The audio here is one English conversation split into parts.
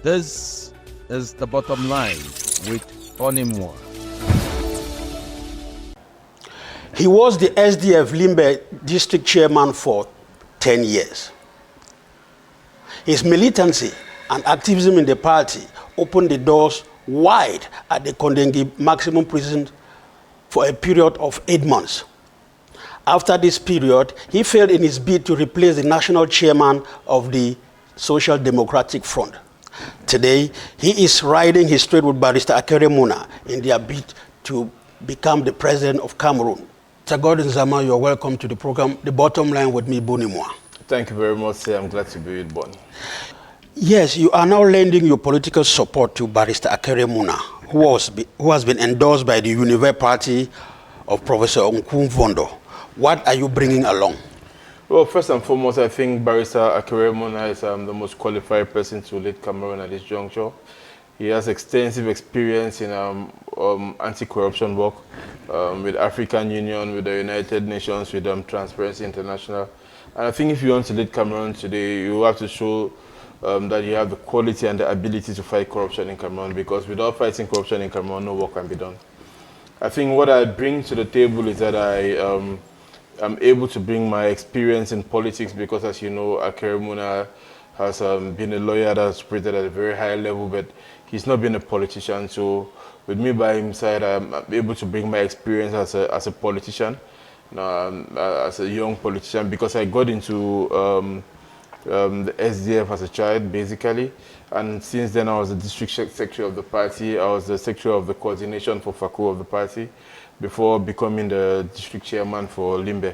This is The Bottom Line with Onimwa. He was the SDF Limbe district chairman for 10 years. His militancy and activism in the party opened the doors wide at the Kondengi maximum prison for a period of 8 months. After this period, he failed in his bid to replace the national chairman of the Social Democratic Front. Today, he is riding his straight with Barrister Akere Muna in their bid to become the president of Cameroon. Mr. Godden Zama, you're welcome to the program, The Bottom Line with me, Bonimwa. Thank you very much, sir. I'm glad to be with Bonnie. Yes, you are now lending your political support to Barrister Akere Muna, who has been endorsed by the Univer Party of Professor Nkumvondo. What are you bringing along? Well, first and foremost, I think Barrister Akere Muna is the most qualified person to lead Cameroon at this juncture. He has extensive experience in anti-corruption work with African Union, with the United Nations, with Transparency International. And I think if you want to lead Cameroon today, you have to show that you have the quality and the ability to fight corruption in Cameroon, because without fighting corruption in Cameroon, no work can be done. I think what I bring to the table is that I'm able to bring my experience in politics, because, as you know, Akere Muna has been a lawyer that's operated at a very high level, but he's not been a politician. So with me by his side, I'm able to bring my experience as a politician, as a young politician, because I got into the SDF as a child, basically. And since then, I was the district secretary of the party. I was the secretary of the coordination for FACO of the party, before becoming the district chairman for Limbe.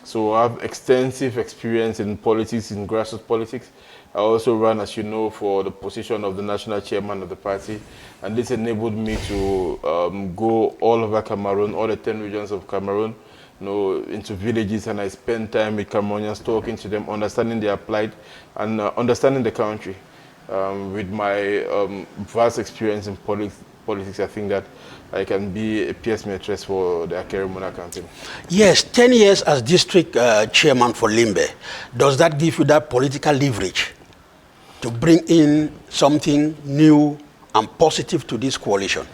So I have extensive experience in politics, in grassroots politics. I also ran, as you know, for the position of the national chairman of the party. And this enabled me to go all over Cameroon, all the 10 regions of Cameroon, into villages, and I spend time with Cameroonians, talking to them, understanding their plight, and understanding the country. With my vast experience in politics, I think that I can be a PS matrix for the Akere Muna campaign. Yes, 10 years as district chairman for Limbe. Does that give you that political leverage to bring in something new and positive to this coalition?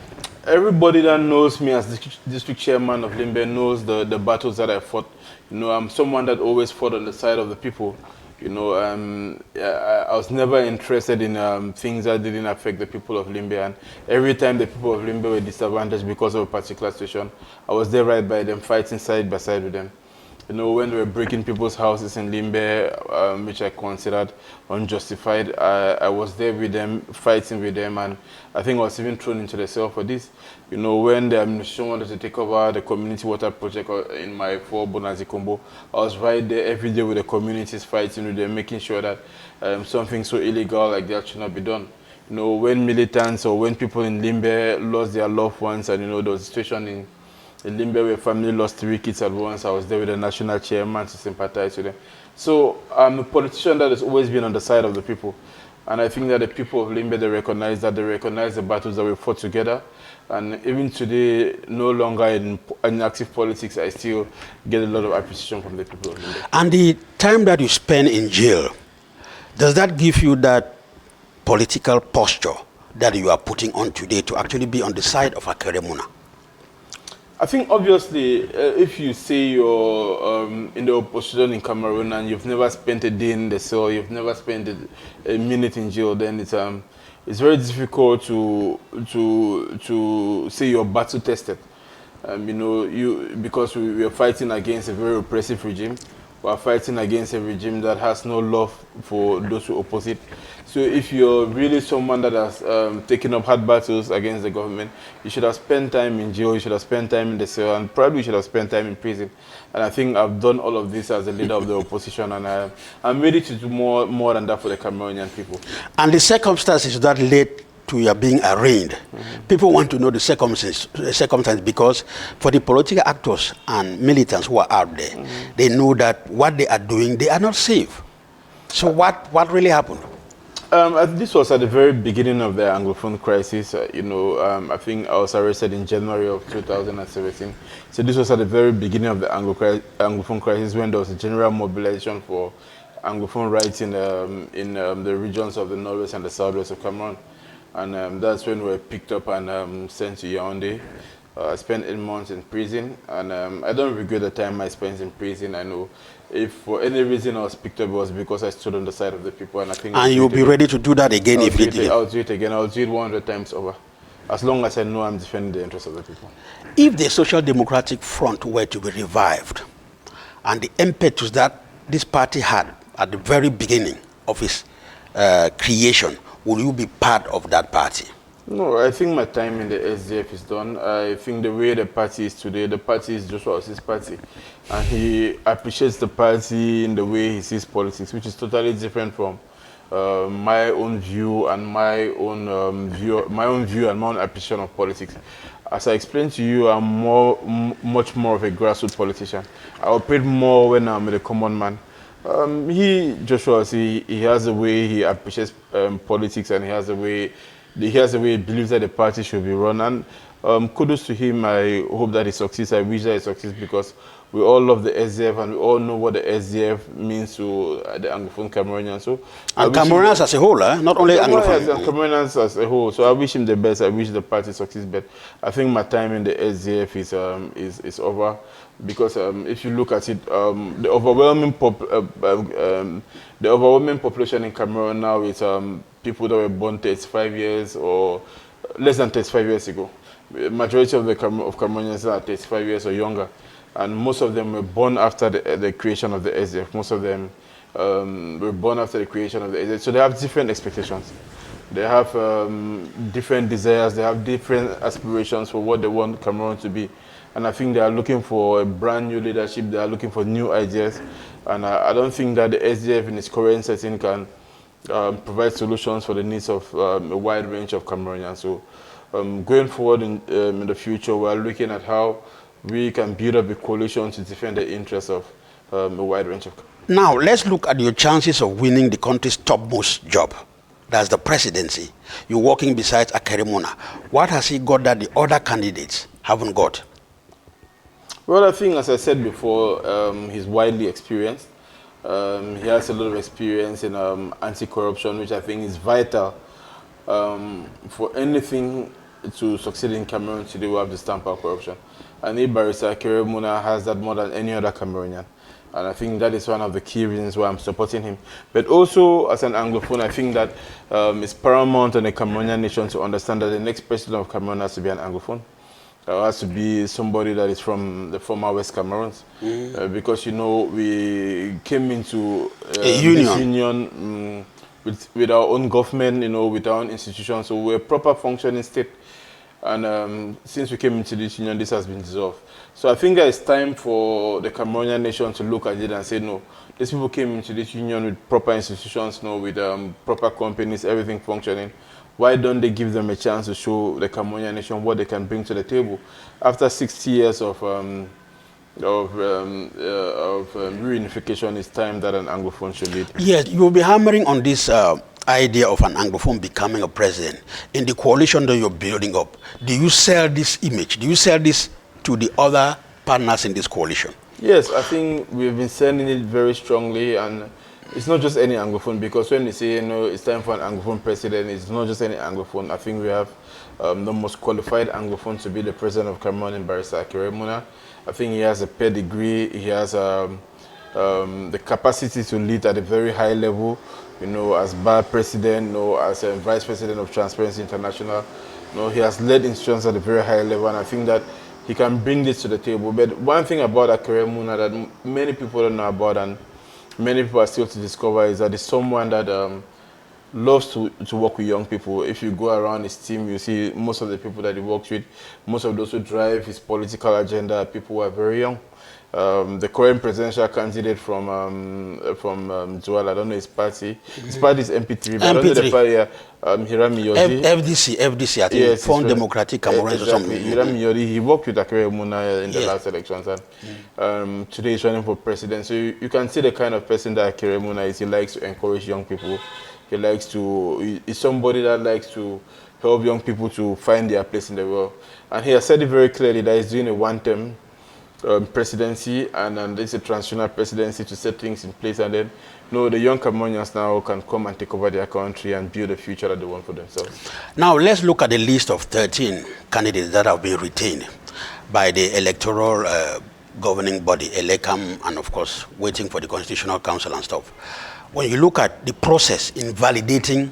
Everybody that knows me as district chairman of Limbe knows the battles that I fought. I'm someone that always fought on the side of the people. I was never interested in things that didn't affect the people of Limbe, and every time the people of Limbe were disadvantaged because of a particular situation, I was there right by them, fighting side by side with them. When they were breaking people's houses in Limbe, which I considered unjustified, I was there with them, fighting with them, and I think I was even thrown into the cell for this. When the administration wanted to take over the community water project in my 4 Bonazi Combo, I was right there every day with the communities, fighting with them, making sure that something so illegal like that should not be done. When militants or when people in Limbe lost their loved ones, and there was a situation in Limbe where family lost 3 kids at once, I was there with the national chairman to sympathize with them. So I'm a politician that has always been on the side of the people. And I think that the people of Limbe, they recognize the battles that we fought together. And even today, no longer in active politics, I still get a lot of appreciation from the people of Limbe. And the time that you spend in jail, does that give you that political posture that you are putting on today to actually be on the side of Akere Muna? I think obviously, if you say you're in the opposition in Cameroon and you've never spent a day in the cell, you've never spent a minute in jail, then it's very difficult to say you're battle tested. Because we are fighting against a very oppressive regime. We are fighting against a regime that has no love for those who oppose it. So if you're really someone that has taken up hard battles against the government, you should have spent time in jail, you should have spent time in the cell, and probably you should have spent time in prison. And I think I've done all of this as a leader of the opposition, and I'm ready to do more than that for the Cameroonian people. And the circumstances that led to your being arraigned, people want to know the circumstances, because for the political actors and militants who are out there, they know that what they are doing, they are not safe. So what really happened? This was at the very beginning of the Anglophone crisis. I think I was arrested in January of 2017. So this was at the very beginning of the Anglophone crisis, when there was a general mobilization for Anglophone rights in the regions of the northwest and the southwest of Cameroon. And that's when we were picked up and sent to Yaoundé. I spent 8 months in prison, and I don't regret the time I spent in prison. I know if for any reason I was picked up, it was because I stood on the side of the people, and I think. And you'll be ready to do that again if you did. I'll do it again. I'll do it 100 times over, as long as I know I'm defending the interests of the people. If the Social Democratic Front were to be revived, and the impetus that this party had at the very beginning of its creation, will you be part of that party? No, I think my time in the SDF is done. I think the way the party is today, the party is Joshua Osei's party. And he appreciates the party in the way he sees politics, which is totally different from my own view and my own view and my own appreciation of politics. As I explained to you, I'm much more of a grassroots politician. I operate more when I'm with a common man. Joshua Osei, he has a way he appreciates politics, and he has a way he believes that the party should be run. And kudos to him. I hope that he succeeds. I wish that he succeeds, because we all love the SDF and we all know what the SDF means to the Anglophone Cameroonians. So, and Cameroonians as a whole, not only Anglophone. And Cameroonians as a whole. So I wish him the best. I wish the party succeeds. But I think my time in the SDF is over, because if you look at it, the overwhelming population in Cameroon now is people that were born 35 years or less than 35 years ago. The majority of Cameroonians are 35 years or younger, and most of them were born after the creation of the SDF. Most of them were born after the creation of the SDF. So they have different expectations. They have different desires. They have different aspirations for what they want Cameroon to be. And I think they are looking for a brand new leadership. They are looking for new ideas. And I don't think that the SDF in its current setting can provide solutions for the needs of a wide range of Cameroonians. So going forward in the future, we are looking at how we can build up a coalition to defend the interests of a wide range of Cameroonians. Now, let's look at your chances of winning the country's topmost job. That's the presidency. You're working beside Akeremona. What has he got that the other candidates haven't got? Well, I think, as I said before, he's widely experienced. He has a lot of experience in anti-corruption, which I think is vital for anything to succeed in Cameroon today. We have to stamp out corruption. And Barrister Akeremona has that more than any other Cameroonian. And I think that is one of the key reasons why I'm supporting him. But also, as an Anglophone, I think that it's paramount on a Cameroonian nation to understand that the next president of Cameroon has to be an Anglophone. Has to be somebody that is from the former West Cameroons. Because, you know, we came into this union with our own government, you know, with our own institutions. So we're a proper functioning state. And since we came into this union, this has been dissolved. So I think it's time for the Cameroonian nation to look at it and say, no, these people came into this union with proper institutions, you know, with proper companies, everything functioning. Why don't they give them a chance to show the Cameroonian nation what they can bring to the table? After 60 years of reunification, it's time that an Anglophone should lead. Yes, you'll be hammering on this idea of an Anglophone becoming a president. In the coalition that you're building up, do you sell this image? Do you sell this to the other partners in this coalition? Yes, I think we've been selling it very strongly, and it's not just any Anglophone, because when they say, you know, it's time for an Anglophone president, it's not just any Anglophone. I think we have the most qualified Anglophone to be the president of Cameroon in Barrister Akeremona. I think he has a pedigree, he has the capacity to lead at a very high level, you know, as bar president, you know, as a vice president of Transparency International. You know, he has led institutions at a very high level, and I think that he can bring this to the table. But one thing about Akeremona that many people don't know about, and many people are still to discover, is that he's someone that loves to work with young people. If you go around his team, you see most of the people that he works with, most of those who drive his political agenda are people who are very young. The current presidential candidate from Joal, I don't know his party. His party is MP3, but I don't know the party. Hirami Yodi. FDC, I think. Yes, Front Democratic Cameroon or something. Hirami Yodi, he worked with Akeremona in the last elections, and today he's running for president. So you can see the kind of person that Akeremona is. He likes to encourage young people. He's somebody that likes to help young people to find their place in the world. And he has said it very clearly that he's doing a one-term presidency, and then there's a transitional presidency to set things in place, and then the young Cameroonians now can come and take over their country and build a future that they want for themselves. Now let's look at the list of 13 candidates that have been retained by the electoral governing body, Elecam, and of course waiting for the Constitutional Council and stuff. When you look at the process in validating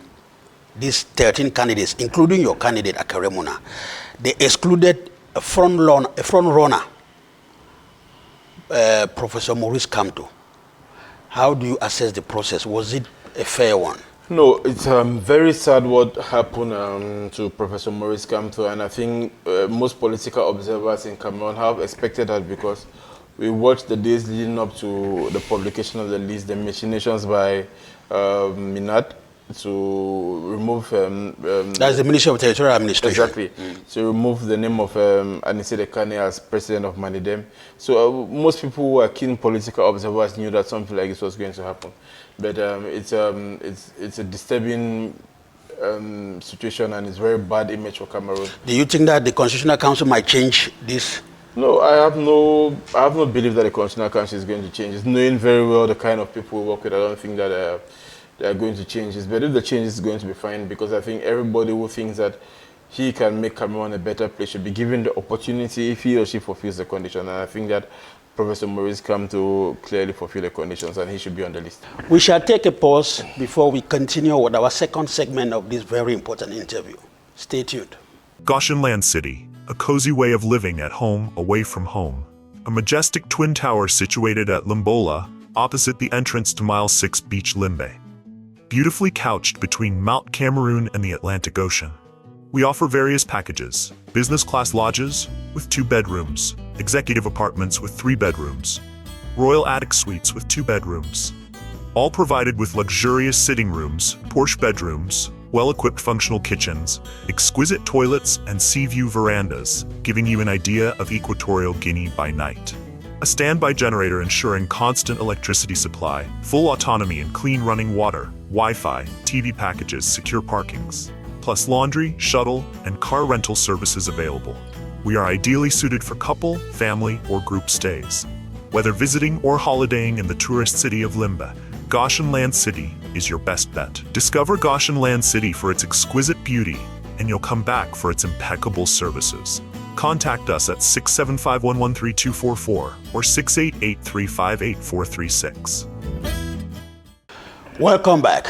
these 13 candidates, including your candidate Akeremuna, they excluded a front runner, Professor Maurice Kamto. How do you assess the process? Was it a fair one? No, it's very sad what happened to Professor Maurice Kamto, and I think most political observers in Cameroon have expected that, because we watched the days leading up to the publication of the list, the machinations by Minat to remove... That's the Ministry of Territorial Administration. Exactly. To remove the name of Anise Dekane as president of Manidem. So most people who are keen political observers knew that something like this was going to happen. But it's a disturbing situation, and it's very bad image for Cameroon. Do you think that the Constitutional Council might change this? No, I have no belief that the Constitutional Council is going to change. It's knowing very well the kind of people we work with. I don't think that they are going to change this. But if the change is going to be fine, because I think everybody who thinks that he can make Cameroon a better place should be given the opportunity if he or she fulfills the condition. And I think that Professor Maurice come to clearly fulfill the conditions, and he should be on the list. We shall take a pause before we continue with our second segment of this very important interview. Stay tuned. Goshenland City, a cozy way of living at home away from home. A majestic twin tower situated at Limbola, opposite the entrance to Mile 6 Beach Limbe. Beautifully couched between Mount Cameroon and the Atlantic Ocean. We offer various packages: business class lodges with 2 bedrooms, executive apartments with 3 bedrooms, royal attic suites with 2 bedrooms. All provided with luxurious sitting rooms, Porsche bedrooms, well-equipped functional kitchens, exquisite toilets, and sea view verandas, giving you an idea of Equatorial Guinea by night. A standby generator ensuring constant electricity supply, full autonomy and clean running water, Wi-Fi, TV packages, secure parkings, plus laundry, shuttle, and car rental services available. We are ideally suited for couple, family, or group stays. Whether visiting or holidaying in the tourist city of Limbe, Goshenland City is your best bet. Discover Goshenland City for its exquisite beauty, and you'll come back for its impeccable services. Contact us at 675-113-244 or 688-358-436. Welcome back.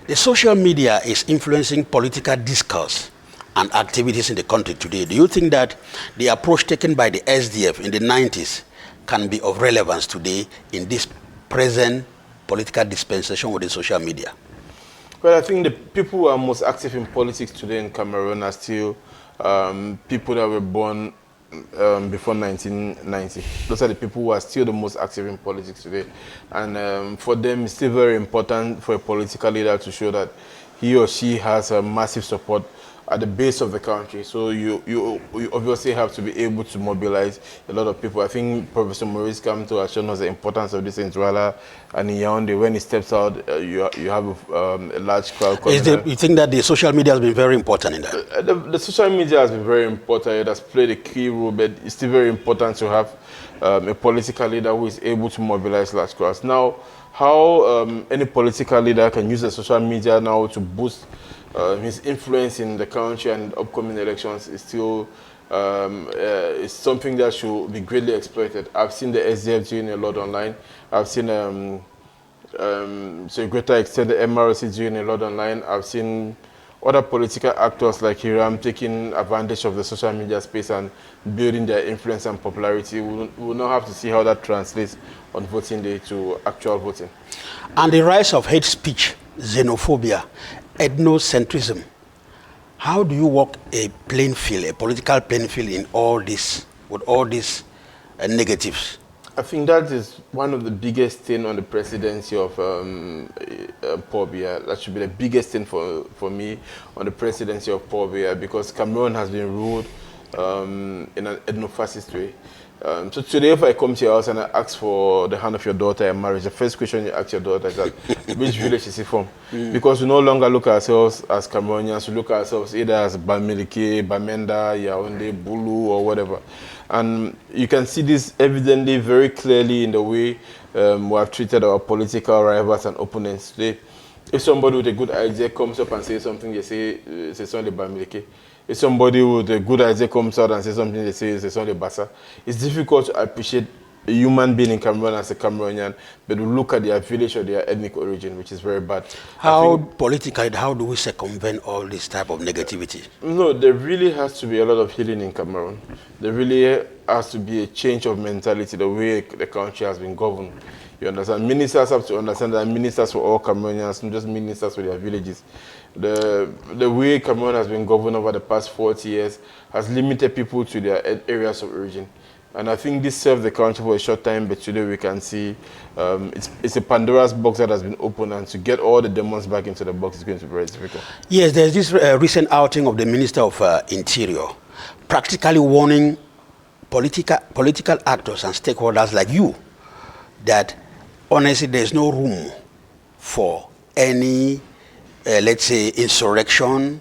The social media is influencing political discourse and activities in the country today. Do you think that the approach taken by the SDF in the 90s can be of relevance today in this present political dispensation with the social media? Well, I think the people who are most active in politics today in Cameroon are still people that were born before 1990. Those are the people who are still the most active in politics today. And for them, it's still very important for a political leader to show that he or she has a massive support at the base of the country. So you obviously have to be able to mobilize a lot of people. I think Professor Maurice Kamto has shown us the importance of this in Douala and in Yaoundé. When he steps out, you have a large crowd coming. You think that the social media has been very important in that? The social media has been very important. It has played a key role, but it's still very important to have a political leader who is able to mobilize large crowds. Now, how any political leader can use the social media now to boost his influence in the country and upcoming elections is still is something that should be greatly exploited. I've seen the SDF doing a lot online. I've seen, to a greater extent, the MRC doing a lot online. I've seen other political actors like Hiram taking advantage of the social media space and building their influence and popularity. We'll now have to see how that translates on voting day to actual voting. And the rise of hate speech, xenophobia, ethnocentrism. How do you walk a playing field, a political playing field in all this, with all these negatives? I think that is one of the biggest things on the presidency of Paul Biya. That should be the biggest thing for me on the presidency of Paul Biya, because Cameroon has been ruled in an ethno-fascist way. So today, if I come to your house and I ask for the hand of your daughter in marriage, the first question you ask your daughter is that, which village is he from? Because we no longer look at ourselves as Cameroonians, we look at ourselves either as Bamileke, Bamenda, Yaoundé, Bulu, or whatever. And you can see this evidently very clearly in the way we have treated our political rivals and opponents today. If somebody with a good idea comes up and says something, they say, c'est son le Bamileke. If somebody with a good idea comes out and says something, they say it's only Bassa. It's difficult to appreciate a human being in Cameroon as a Cameroonian, but to look at their village or their ethnic origin, which is very bad. How politically, how do we circumvent all this type of negativity? No, there really has to be a lot of healing in Cameroon. There really has to be a change of mentality, the way the country has been governed. You understand? Ministers have to understand that ministers for all Cameroonians, not just ministers for their villages. The way Cameroon has been governed over the past 40 years has limited people to their areas of origin. And I think this served the country for a short time, but today we can see it's a Pandora's box that has been opened, and to get all the demons back into the box is going to be very difficult. Yes, there's this recent outing of the Minister of Interior, practically warning political actors and stakeholders like you that honestly there's no room for any let's say insurrection,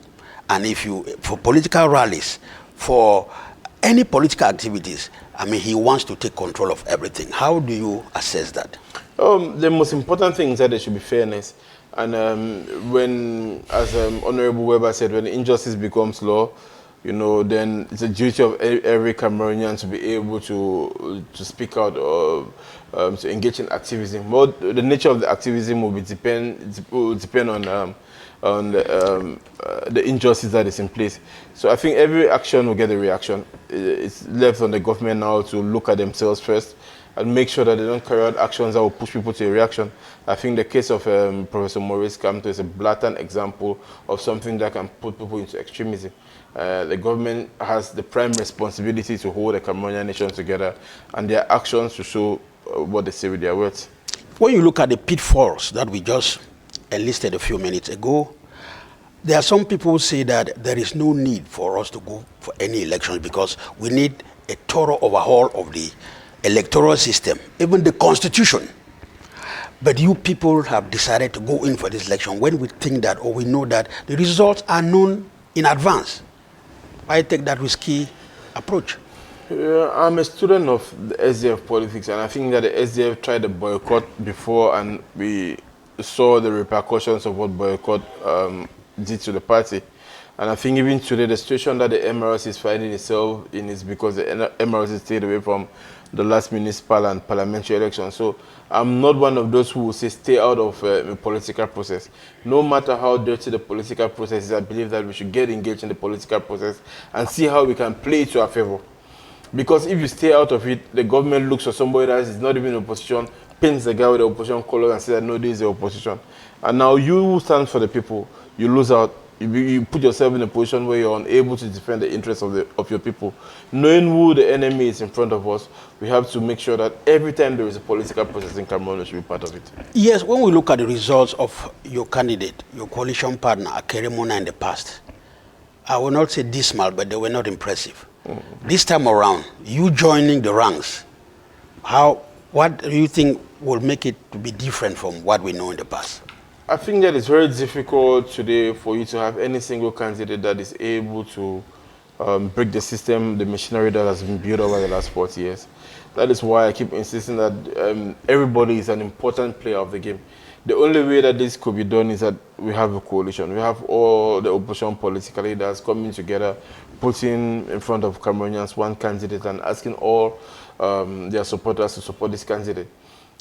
and for political rallies, for any political activities. I mean, he wants to take control of everything. How do you assess that? The most important thing is that there should be fairness. And when, as Honorable Weber said, when injustice becomes law, you know, then it's a duty of every Cameroonian to be able to speak out or to engage in activism. Well, the nature of the activism will depend on the injustice that is in place. So I think every action will get a reaction. It's left on the government now to look at themselves first and make sure that they don't carry out actions that will push people to a reaction. I think the case of Professor Maurice Kamto is a blatant example of something that can put people into extremism. The government has the prime responsibility to hold the Cameroonian nation together, and their actions to show what they say with their words. When you look at the pitfalls that we just enlisted a few minutes ago, there are some people who say that there is no need for us to go for any elections because we need a thorough overhaul of the electoral system, even the constitution. But you people have decided to go in for this election when we think that, or we know that the results are known in advance. Why take that risky approach? I'm a student of the SDF politics, and I think that the SDF tried to boycott before, and we saw the repercussions of what boycott did to the party. And I think even today, the situation that the MRS is finding itself in is because the MRS stayed away from the last municipal and parliamentary election. So I'm not one of those who will say stay out of the political process. No matter how dirty the political process is, I believe that we should get engaged in the political process and see how we can play it to our favor. Because if you stay out of it, the government looks for somebody that is not even in opposition, paints the guy with the opposition color and says that no, this is the opposition. And now you stand for the people, you lose out. You put yourself in a position where you're unable to defend the interests of your people. Knowing who the enemy is in front of us, we have to make sure that every time there is a political process in Cameroon, we should be part of it. Yes, when we look at the results of your candidate, your coalition partner, Cameroon in the past, I will not say dismal, but they were not impressive. This time around, you joining the ranks, what do you think will make it to be different from what we know in the past? I think that it's very difficult today for you to have any single candidate that is able to break the system, the machinery that has been built over the last 40 years. That is why I keep insisting that everybody is an important player of the game. The only way that this could be done is that we have a coalition. We have all the opposition political leaders coming together, putting in front of Cameroonians one candidate and asking all their supporters to support this candidate.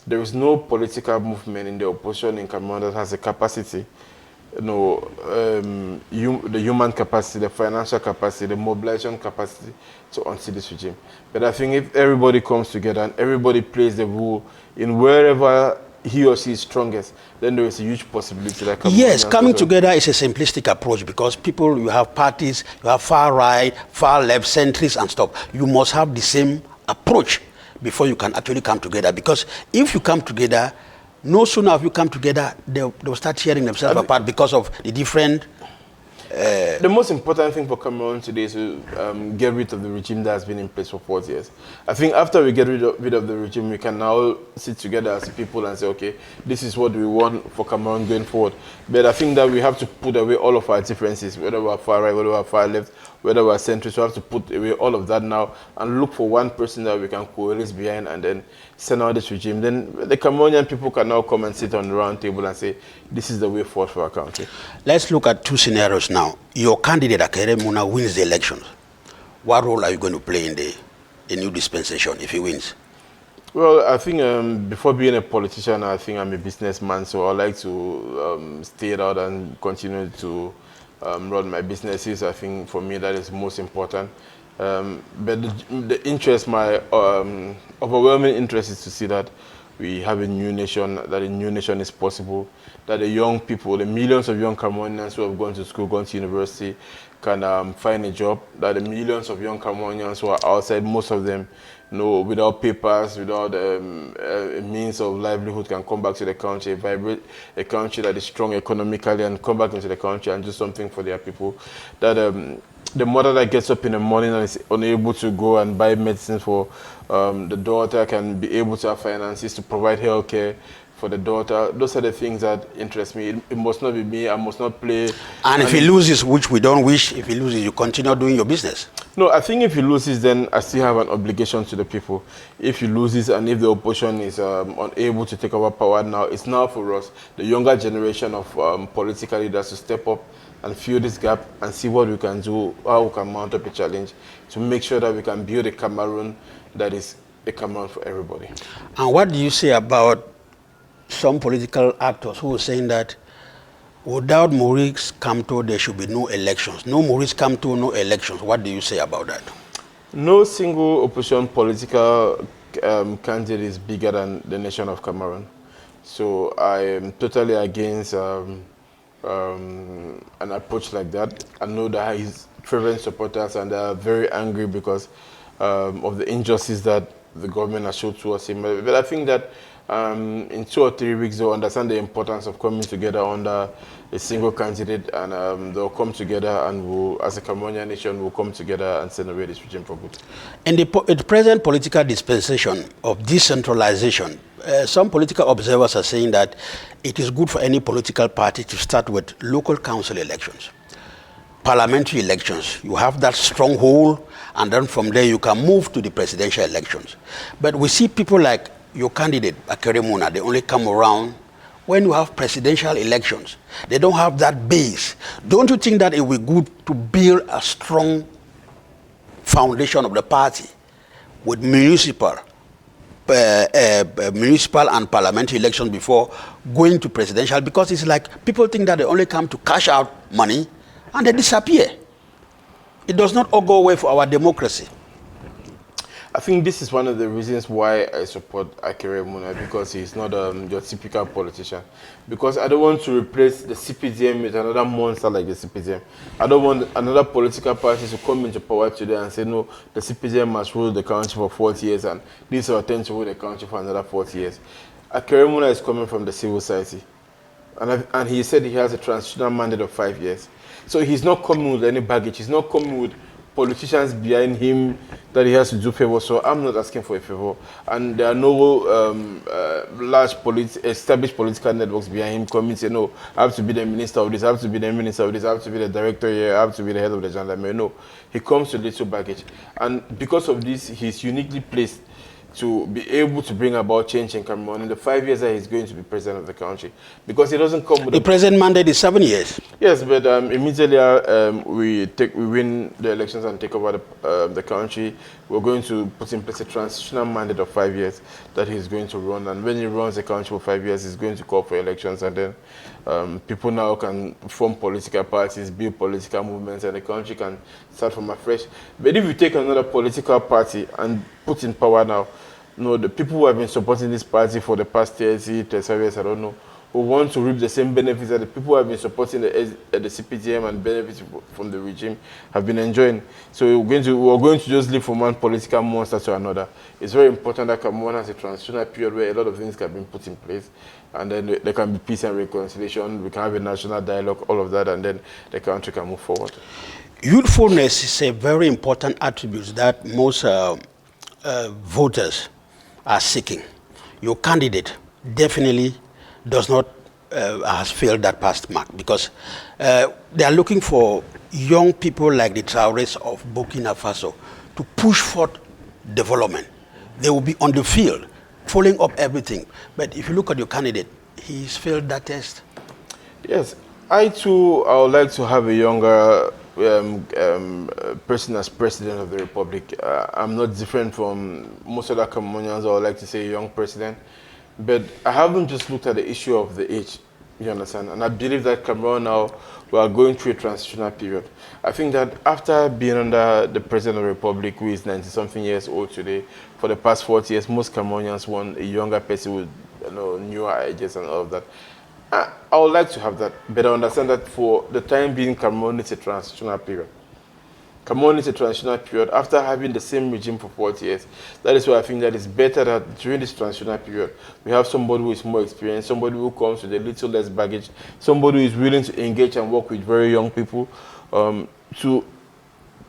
There is no political movement in the opposition in Cameroon that has the capacity, the human capacity, the financial capacity, the mobilization capacity to unseat this regime. But I think if everybody comes together and everybody plays the role in wherever he or she is strongest, then there is a huge possibility that yes, coming together is a simplistic approach because you have parties, you have far right, far left, centrists and stuff. You must have the same approach before you can actually come together. Because if you come together, no sooner have you come together, they'll start tearing themselves apart because of the different The most important thing for Cameroon today is to get rid of the regime that has been in place for 40 years. I think after we get rid of the regime, we can now sit together as people and say, okay, this is what we want for Cameroon going forward. But I think that we have to put away all of our differences, whether we're far right, whether we're far left, whether we're centrist. We have to put away all of that now and look for one person that we can coalesce behind and then send out this regime. Then the Cameroonian people can now come and sit on the round table and say, this is the way forward for our country. Let's look at two scenarios now. Your candidate, Akeremuna, wins the elections. What role are you going to play in the new dispensation if he wins? Well, I think before being a politician, I think I'm a businessman, so I like to stay out and continue to run my businesses. I think for me that is most important. But the interest, my overwhelming interest is to see that we have a new nation, that a new nation is possible, that the young people, the millions of young Cameroonians who have gone to school, gone to university, can find a job, that the millions of young Cameroonians who are outside, most of them, without papers, without a means of livelihood, can come back to the country, vibrate a country that is strong economically and come back into the country and do something for their people. That the mother that gets up in the morning and is unable to go and buy medicine for the daughter can be able to have finances to provide health care for the daughter. Those are the things that interest me. It must not be me. I must not play. And if he loses, which we don't wish, if he loses, you continue doing your business. No, I think if he loses, then I still have an obligation to the people. If he loses and if the opposition is unable to take over power now, it's now for us, the younger generation of political leaders, to step up and fill this gap and see what we can do, how we can mount up a challenge to make sure that we can build a Cameroon that is a Cameroon for everybody. And what do you say about some political actors who are saying that without Maurice Kamto, there should be no elections? No Maurice Kamto, no elections. What do you say about that? No single opposition political candidate is bigger than the nation of Cameroon. So I am totally against an approach like that. I know that his fervent supporters and they are very angry because of the injustice that the government has shown towards him. But I think that in 2 or 3 weeks they'll understand the importance of coming together under a single candidate, and they'll come together and we'll, as a Cameroonian nation, will come together and send away this regime for good. In the present political dispensation of decentralization, some political observers are saying that it is good for any political party to start with local council elections, parliamentary elections. You have that stronghold, and then from there you can move to the presidential elections. But we see people like your candidate, Akeremuna, they only come around when you have presidential elections. They don't have that base. Don't you think that it would be good to build a strong foundation of the party with municipal and parliamentary elections before going to presidential? Because it's like people think that they only come to cash out money and they disappear. It does not all go away for our democracy. I think this is one of the reasons why I support Akeremuna, because he's not your typical politician. Because I don't want to replace the CPDM with another monster like the CPDM. I don't want another political party to come into power today and say, no, the CPDM must rule the country for 40 years and this will attempt to rule the country for another 40 years. Akeremuna is coming from the civil society. And he said he has a transitional mandate of 5 years. So he's not coming with any baggage. He's not coming with politicians behind him that he has to do favors. So I'm not asking for a favor. And there are no large established political networks behind him coming and say, no, I have to be the minister of this, I have to be the minister of this, I have to be the director here, I have to be the head of the gendarmerie. No, he comes with little baggage. And because of this, he's uniquely placed to be able to bring about change in Cameroon in the 5 years that he's going to be president of the country. Because he doesn't come with the president mandate is 7 years. Yes, but immediately we win the elections and take over the country, we're going to put in place a transitional mandate of 5 years that he's going to run. And when he runs the country for 5 years, he's going to call for elections, and then people now can form political parties, build political movements, and the country can start from afresh. But if you take another political party and put in power now, no, the people who have been supporting this party for the past 30, 35 years, I don't know, who want to reap the same benefits that the people who have been supporting the CPTM and benefits from the regime have been enjoying. So we're going to just live from one political monster to another. It's very important that Cameroon has a transitional period where a lot of things can be put in place, and then there can be peace and reconciliation. We can have a national dialogue, all of that, and then the country can move forward. Youthfulness is a very important attribute that most voters are seeking. Your candidate definitely does not has failed that past mark, because they are looking for young people like the Traorés of Burkina Faso to push forth development. They will be on the field, following up everything. But if you look at your candidate, he's failed that test. Yes, I would like to have a younger person as president of the republic. I'm not different from most other Cameroonians. I would like to say a young president. But I haven't just looked at the issue of the age, you understand? And I believe that Cameroon now, we are going through a transitional period. I think that after being under the President of the Republic, who is 90-something years old today, for the past 40 years, most Cameroonians want a younger person with newer ideas and all of that. I would like to have that, but I understand that for the time being, Cameroon is a transitional period. Cameroon is a transitional period after having the same regime for 40 years. That is why I think that it's better that during this transitional period, we have somebody who is more experienced, somebody who comes with a little less baggage, somebody who is willing to engage and work with very young people to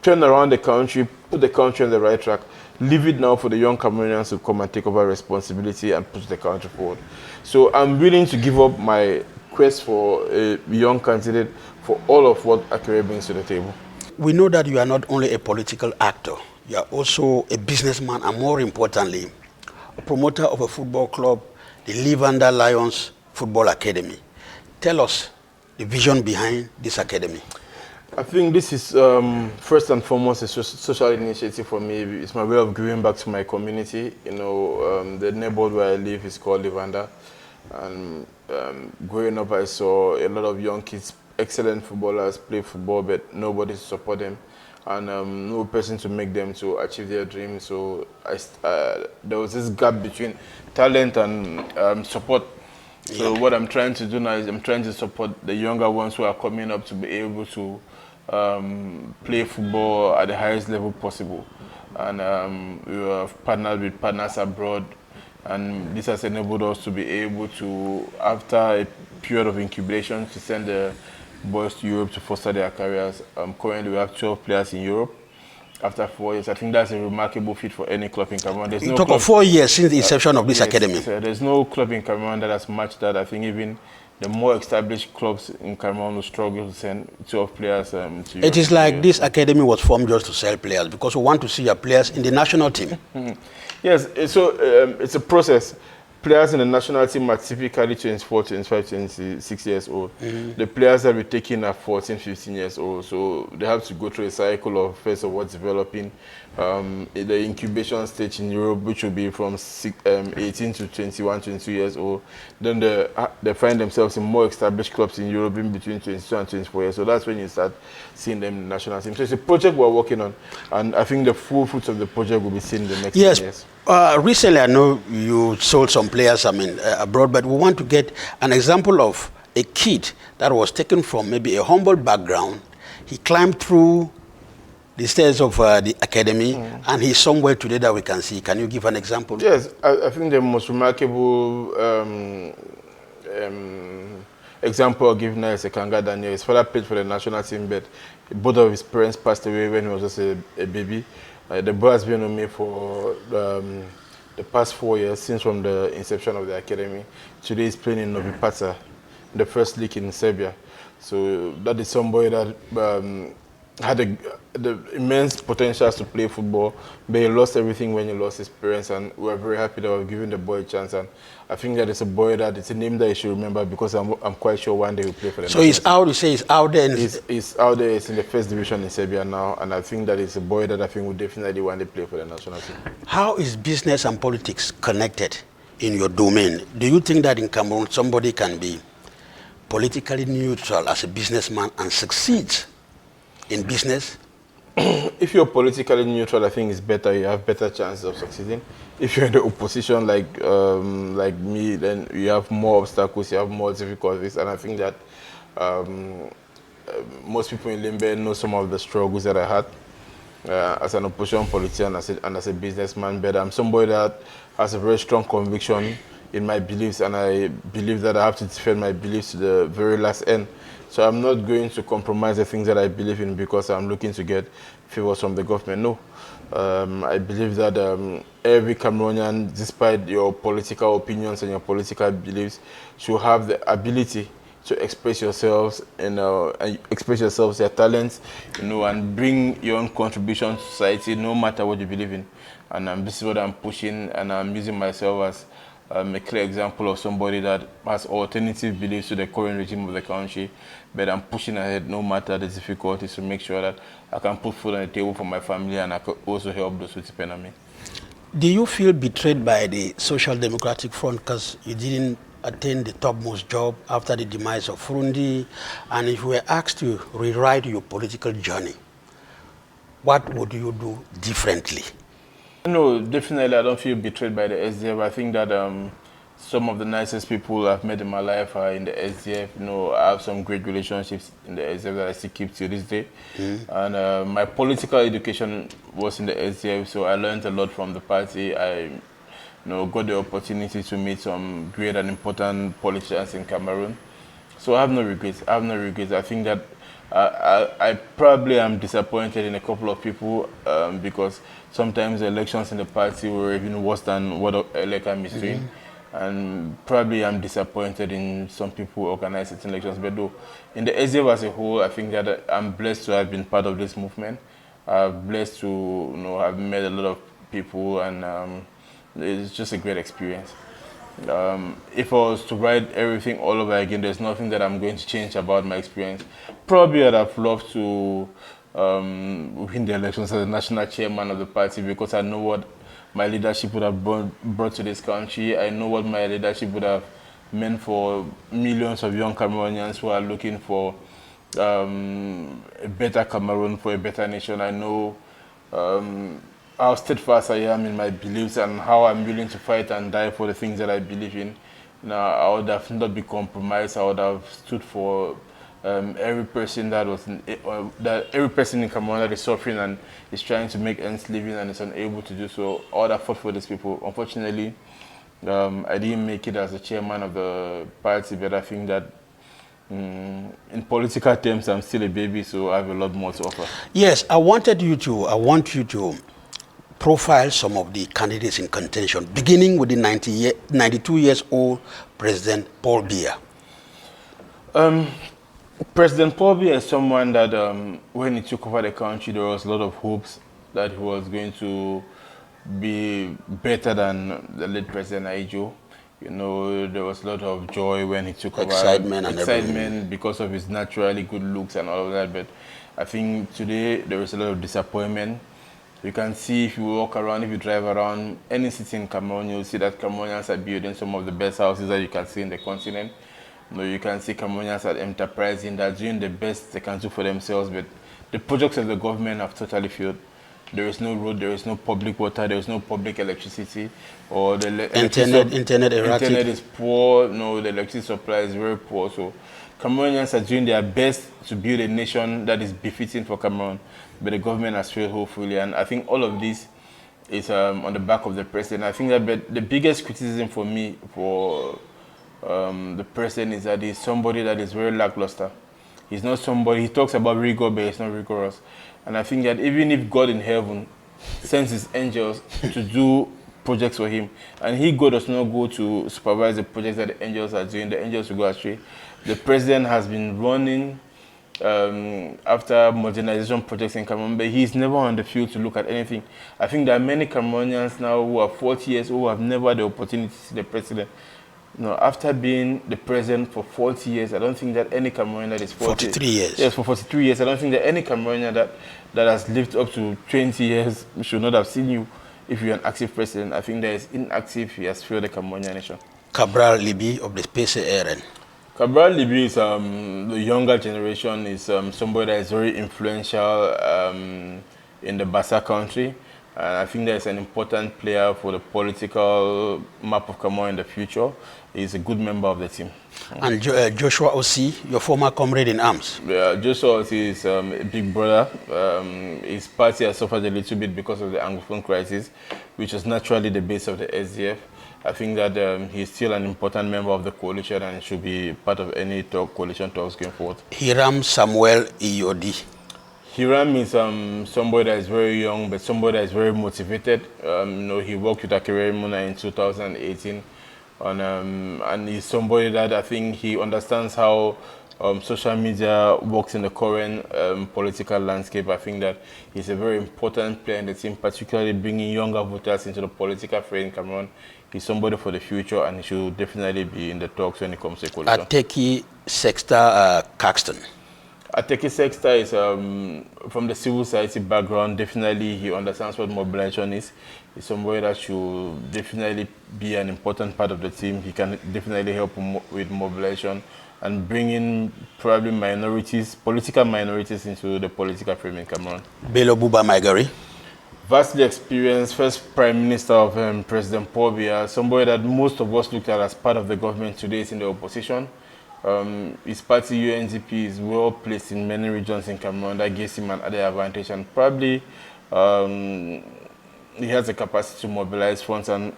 turn around the country, put the country on the right track. Leave it now for the young Cameroonians to come and take over responsibility and push the country forward. So I'm willing to give up my quest for a young candidate for all of what Akere brings to the table. We know that you are not only a political actor, you are also a businessman, and more importantly, a promoter of a football club, the Limbe Lions Football Academy. Tell us the vision behind this academy. I think this is first and foremost a social initiative for me. It's my way of giving back to my community. The neighborhood where I live is called Limbe, and growing up I saw a lot of young kids, excellent footballers, play football, but nobody to support them, and no person to make them to achieve their dreams. So there was this gap between talent and support. So what I'm trying to do now is I'm trying to support the younger ones who are coming up to be able to play football at the highest level possible. And we have partnered with partners abroad, and this has enabled us to be able to, after a period of incubation, to send the boys to Europe to foster their careers. Currently we have 12 players in Europe. After 4 years, I think that's a remarkable feat for any club in Cameroon. There's You talk of 4 years since the inception of this academy. So there's no club in Cameroon that has matched that. I think even the more established clubs in Cameroon will struggle to send 12 players to Europe. It is like this academy was formed just to sell players, because we want to see your players in the national team. Yes, so it's a process. Players in the national team are typically 24, 25, 26 years old. The players that we're taking are 14, 15 years old. So they have to go through a cycle of first of what's developing, the incubation stage in Europe, which will be from 18 to 21, 22 years old. Then they find themselves in more established clubs in Europe in between 22 and 24 years. So that's when you start seeing them in the national team. So it's a project we're working on, and I think the full fruits of the project will be seen in the next 10 years. Recently, I know you sold some players abroad, but we want to get an example of a kid that was taken from maybe a humble background. He climbed through the stairs of the academy, and he's somewhere today that we can see. Can you give an example? Yes, I think the most remarkable example I'll give now is Kanga Daniel. His father played for the national team, but both of his parents passed away when he was just a baby. The boy has been on me for the past 4 years, since from the inception of the academy. Today he's playing in Novi Pazar, the first league in Serbia. So that is somebody that had the immense potential to play football, but he lost everything when he lost his parents, and we're very happy that we're giving the boy a chance. And I think that it's a boy that it's a name that you should remember, because I'm quite sure one day he'll play for the national team. So he's out, you say he's out there? He's out there, he's in the first division in Serbia now, and I think that it's a boy that I think will definitely one day play for the national team. How is business and politics connected in your domain? Do you think that in Cameroon somebody can be politically neutral as a businessman and succeeds in business? if you're politically neutral, I think it's better. You have better chances of succeeding. If you're in the opposition, like me, then you have more obstacles, you have more difficulties, and I think that most people in Limbe know some of the struggles that I had as an opposition politician and as a businessman. But I'm somebody that has a very strong conviction in my beliefs, and I believe that I have to defend my beliefs to the very last end. So I'm not going to compromise the things that I believe in because I'm looking to get favors from the government. No. I believe that every Cameroonian, despite your political opinions and your political beliefs, should have the ability to express yourselves and express yourselves, your talents, and bring your own contribution to society, no matter what you believe in. And this is what I'm pushing, and I'm using myself as a clear example of somebody that has alternative beliefs to the current regime of the country, but I'm pushing ahead no matter the difficulties to make sure that I can put food on the table for my family, and I can also help those who depend on me. Do you feel betrayed by the Social Democratic Front because you didn't attain the topmost job after the demise of Furundi? And if you were asked to rewrite your political journey, what would you do differently? No, definitely I don't feel betrayed by the SDF. I think that some of the nicest people I've met in my life are in the SDF. I have some great relationships in the SDF that I still keep to this day. And my political education was in the SDF, so I learned a lot from the party. I got the opportunity to meet some great and important politicians in Cameroon. So I have no regrets. I think that I probably am disappointed in a couple of people because sometimes the elections in the party were even worse than what Electoral is doing. And probably I'm disappointed in some people who organize certain elections. But though, in the SDF as a whole, I think that I'm blessed to have been part of this movement. I'm blessed to have met a lot of people, and it's just a great experience. If I was to write everything all over again, there's nothing that I'm going to change about my experience. Probably I'd have loved to win the elections as the national chairman of the party, because I know what my leadership would have brought to this country. I know what my leadership would have meant for millions of young Cameroonians who are looking for a better Cameroon, for a better nation. I know how steadfast I am in my beliefs and how I'm willing to fight and die for the things that I believe in. I would have not been compromised. I would have stood for every person every person in Cameroon that is suffering and is trying to make ends living and is unable to do so. I would have fought for these people. Unfortunately, I didn't make it as the chairman of the party, but I think that in political terms, I'm still a baby, so I have a lot more to offer. Yes, I want you to profile some of the candidates in contention, beginning with the 92 years old President Paul Biya. President Paul Biya is someone that when he took over the country, there was a lot of hopes that he was going to be better than the late President Aijo. There was a lot of joy when he took over. Excitement because of his naturally good looks and all of that. But I think today there is a lot of disappointment. You can see if you walk around, if you drive around any city in Cameroon, you'll see that Cameroonians are building some of the best houses that you can see in the continent. You can see Cameroonians are enterprising, they're doing the best they can do for themselves, but the projects of the government have totally failed. There is no road, there is no public water, there is no public electricity, or the internet is poor. The electricity supply is very poor. So Cameroonians are doing their best to build a nation that is befitting for Cameroon, but the government has failed hopefully. And I think all of this is on the back of the president. I think that the biggest criticism for me for the president is that he's somebody that is very lackluster. He's not somebody, he talks about rigor, but he's not rigorous. And I think that even if God in heaven sends his angels to do projects for him, and God does not go to supervise the projects that the angels are doing, the angels will go astray. The president has been running after modernization projects in Cameroon, but he's never on the field to look at anything. I think there are many Cameroonians now who are 40 years old who have never had the opportunity to see the president. After being the president for 40 years, I don't think that any Cameroonian that is 43 years. Yes, for 43 years. I don't think that any Cameroonian that has lived up to 20 years should not have seen you if you're an active president. I think that is inactive. He has failed the Cameroonian nation. Cabral Limbe of the PCRN. Cabral Limbe is the younger generation, is somebody that is very influential. in the Bassa country. And I think there's an important player for the political map of Cameroon in the future. He's a good member of the team. And Joshua Osi, your former comrade in arms. Joshua Osi is a big brother. His party has suffered a little bit because of the Anglophone crisis, which is naturally the base of the SDF. I think that he's still an important member of the coalition and should be part of any coalition talks going forward. Hiram Samuel Iyodi. Hiram is somebody that is very young, but somebody that is very motivated. He worked with Cameroon in 2018, and he's somebody that I think he understands how social media works in the current political landscape. I think that he's a very important player in the team, particularly bringing younger voters into the political fray in Cameroon. He's somebody for the future, and he should definitely be in the talks when it comes to coalition. Ateki Sexta Caxton. Ateki Sexta is from the civil society background. Definitely, he understands what mobilization is. He's somebody that should definitely be an important part of the team. He can definitely help with mobilization and bring in probably minorities, political minorities, into the political frame in Cameroon. Bello Buba Maigari. Vastly experienced, first Prime Minister of President Paul Biya, somebody that most of us looked at as part of the government today is in the opposition. His party UNDP is well placed in many regions in Cameroon. That gives him an added advantage, and probably he has the capacity to mobilize funds, and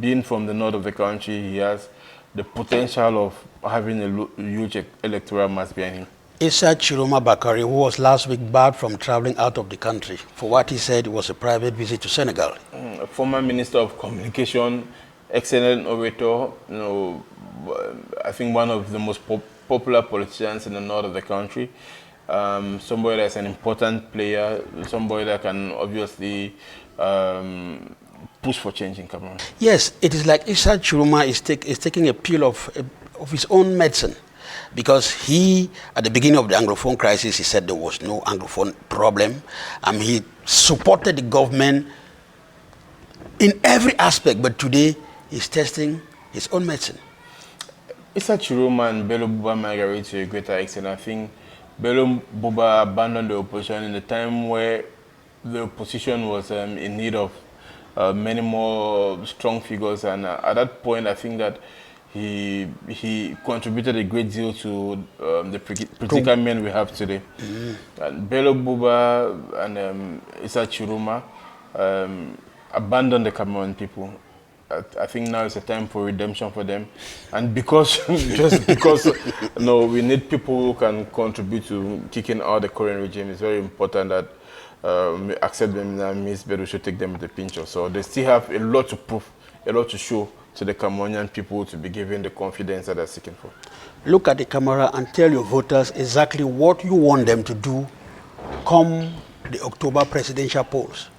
being from the north of the country, he has the potential of having a huge electoral mass behind him. Issa Chiroma Bakari, who was last week barred from traveling out of the country for what he said was a private visit to Senegal. A former Minister of Communication, excellent orator, I think one of the most popular politicians in the north of the country. Somebody that's an important player, somebody that can obviously push for change in Cameroon. Yes, it is like Issa Chiroma is taking a pill of his own medicine, because he, at the beginning of the Anglophone crisis, he said there was no Anglophone problem. He supported the government in every aspect, but today he's testing his own medicine. Issa Chiroma and Bello Buba migrated to a greater extent. I think Bello Buba abandoned the opposition in the time where the opposition was in need of many more strong figures, and at that point I think that he contributed a great deal to the political men we have today. And Bello Buba and Issa Chiroma abandoned the Cameroon people. I think now is a time for redemption for them, and just because we need people who can contribute to kicking out the current regime. It's very important that we accept them and miss, but we should take them with a pinch of salt. They still have a lot to prove, a lot to show to the Cameroonian people to be given the confidence that they're seeking for. Look at the camera and tell your voters exactly what you want them to do come the October presidential polls.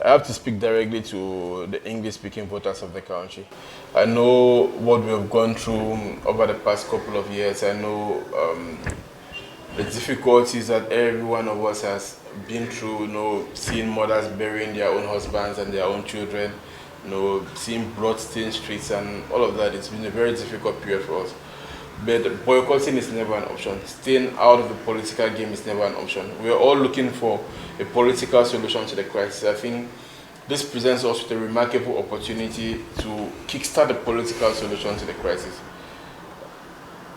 I have to speak directly to the English-speaking voters of the country. I know what we have gone through over the past couple of years. I know the difficulties that every one of us has been through, seeing mothers burying their own husbands and their own children, seeing blood-stained streets and all of that. It's been a very difficult period for us. But boycotting is never an option. Staying out of the political game is never an option. We are all looking for a political solution to the crisis. I think this presents us with a remarkable opportunity to kickstart the political solution to the crisis.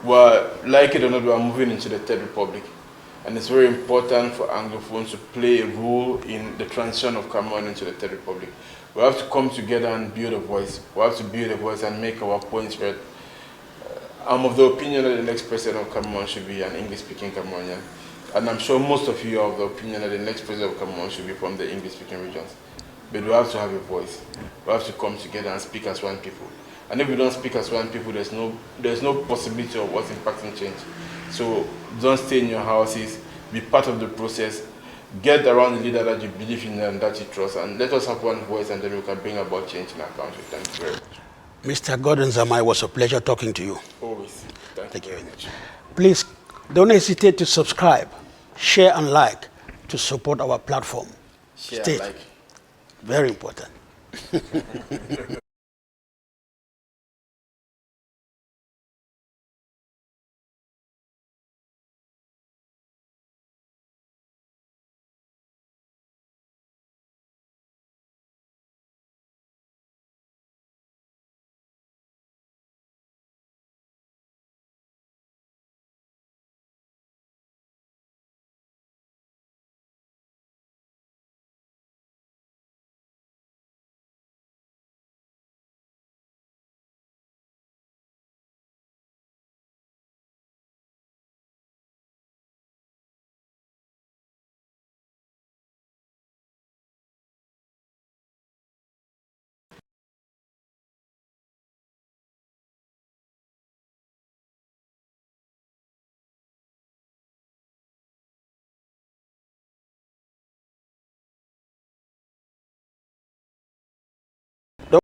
Well, like it or not, we are moving into the Third Republic. And it's very important for Anglophones to play a role in the transition of Cameroon into the Third Republic. We have to come together and build a voice. We have to build a voice and make our points heard. I'm of the opinion that the next president of Cameroon should be an English-speaking Cameroonian. And I'm sure most of you are of the opinion that the next president of Cameroon should be from the English-speaking regions. But we have to have a voice. We have to come together and speak as one people. And if we don't speak as one people, there's no possibility of what's impacting change. So don't stay in your houses, be part of the process, get around the leader that you believe in and that you trust, and let us have one voice, and then we can bring about change in our country. Thank you very much. Mr. Godden Zama, it was a pleasure talking to you. Always. Thank you very much. Please don't hesitate to subscribe, share and like to support our platform. Share Stay. and like. Very important.